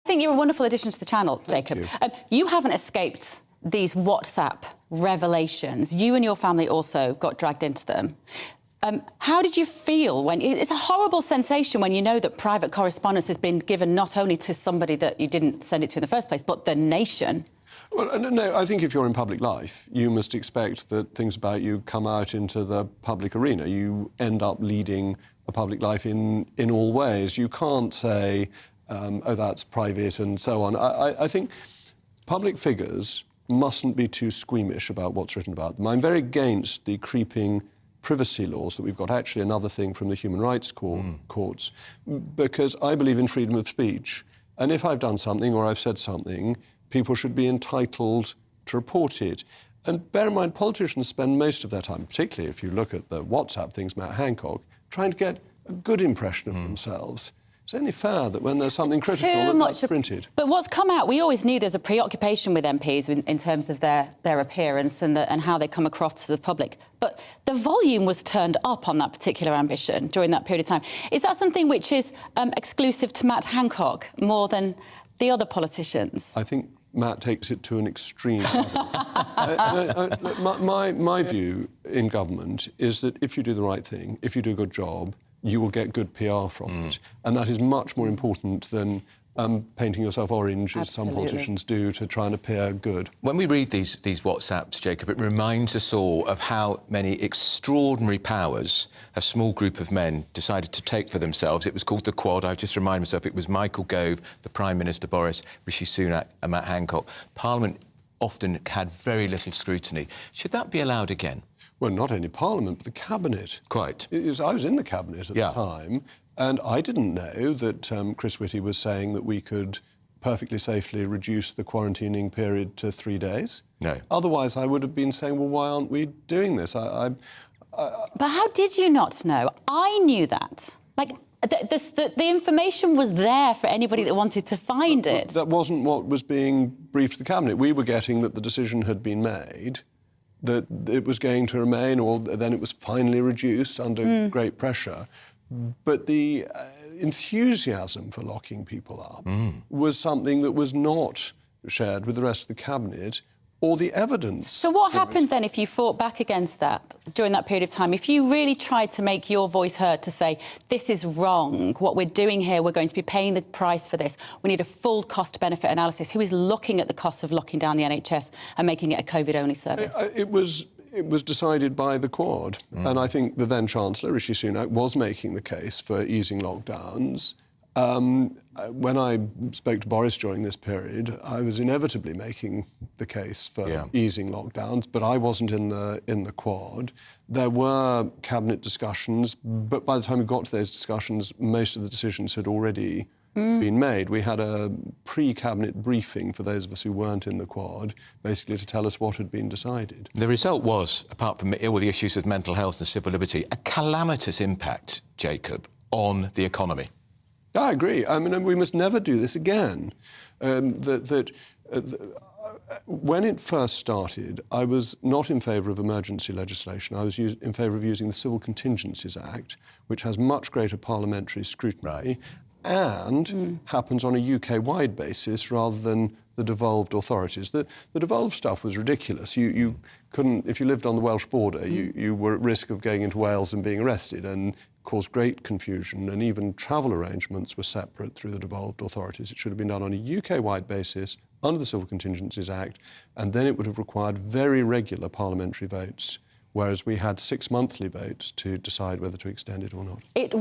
think you're a wonderful addition to the channel, Jacob. You haven't escaped these WhatsApp revelations. You and your family also got dragged into them. How did you feel when... It's a horrible sensation when you know that private correspondence has been given not only to somebody that you didn't send it to in the first place, but the nation. Well, no, I think if you're in public life, you must expect that things about you come out into the public arena. You end up leading a public life in all ways. You can't say, oh, that's private and so on. I think public figures mustn't be too squeamish about what's written about them. I'm very against the creeping privacy laws that we've got, actually another thing from the human rights courts, because I believe in freedom of speech. And if I've done something or I've said something, people should be entitled to report it. And bear in mind, politicians spend most of their time, particularly if you look at the WhatsApp things, Matt Hancock, trying to get a good impression of themselves. It's only fair that when there's something critical, that's printed. But what's come out, we always knew there's a preoccupation with MPs in terms of their appearance and how they come across to the public. But the volume was turned up on that particular ambition during that period of time. Is that something which is exclusive to Matt Hancock more than the other politicians? I think Matt takes it to an extreme. My view in government is that if you do the right thing, if you do a good job, you will get good PR from it. And that is much more important than painting yourself orange, as some politicians do, to try and appear good. When we read these WhatsApps, Jacob, it reminds us all of how many extraordinary powers a small group of men decided to take for themselves. It was called the Quad. I just remind myself it was Michael Gove, the Prime Minister Boris, Rishi Sunak and Matt Hancock. Parliament often had very little scrutiny. Should that be allowed again? Well, not only Parliament, but the Cabinet. Quite. I was in the Cabinet at the time, and I didn't know that Chris Whitty was saying that we could perfectly safely reduce the quarantining period to 3 days. No. Otherwise, I would have been saying, well, why aren't we doing this? But how did you not know? I knew that. Like, the information was there for anybody that wanted to find it. That wasn't what was being briefed to the Cabinet. We were getting that the decision had been made, that it was going to remain, or then it was finally reduced under great pressure. But the enthusiasm for locking people up was something that was not shared with the rest of the Cabinet or the evidence. So what happened then if you fought back against that during that period of time? If you really tried to make your voice heard to say, this is wrong, what we're doing here, we're going to be paying the price for this, we need a full cost-benefit analysis. Who is looking at the cost of locking down the NHS and making it a COVID-only service? It was decided by the Quad, and I think the then-Chancellor, Rishi Sunak, was making the case for easing lockdowns. When I spoke to Boris during this period, I was inevitably making the case for easing lockdowns, but I wasn't in the Quad. There were Cabinet discussions, but by the time we got to those discussions, most of the decisions had already been made. We had a pre-Cabinet briefing for those of us who weren't in the Quad, basically to tell us what had been decided. The result was, apart from all the issues with mental health and civil liberty, a calamitous impact, Jacob, on the economy. I agree. I mean, we must never do this again. When it first started, I was not in favour of emergency legislation. I was in favour of using the Civil Contingencies Act, which has much greater parliamentary scrutiny and happens on a UK-wide basis rather than the devolved authorities. The devolved stuff was ridiculous. You couldn't, if you lived on the Welsh border, you were at risk of going into Wales and being arrested, and caused great confusion, and even travel arrangements were separate through the devolved authorities. It should have been done on a UK-wide basis under the Civil Contingencies Act, and then it would have required very regular parliamentary votes, whereas we had 6 monthly votes to decide whether to extend it or not.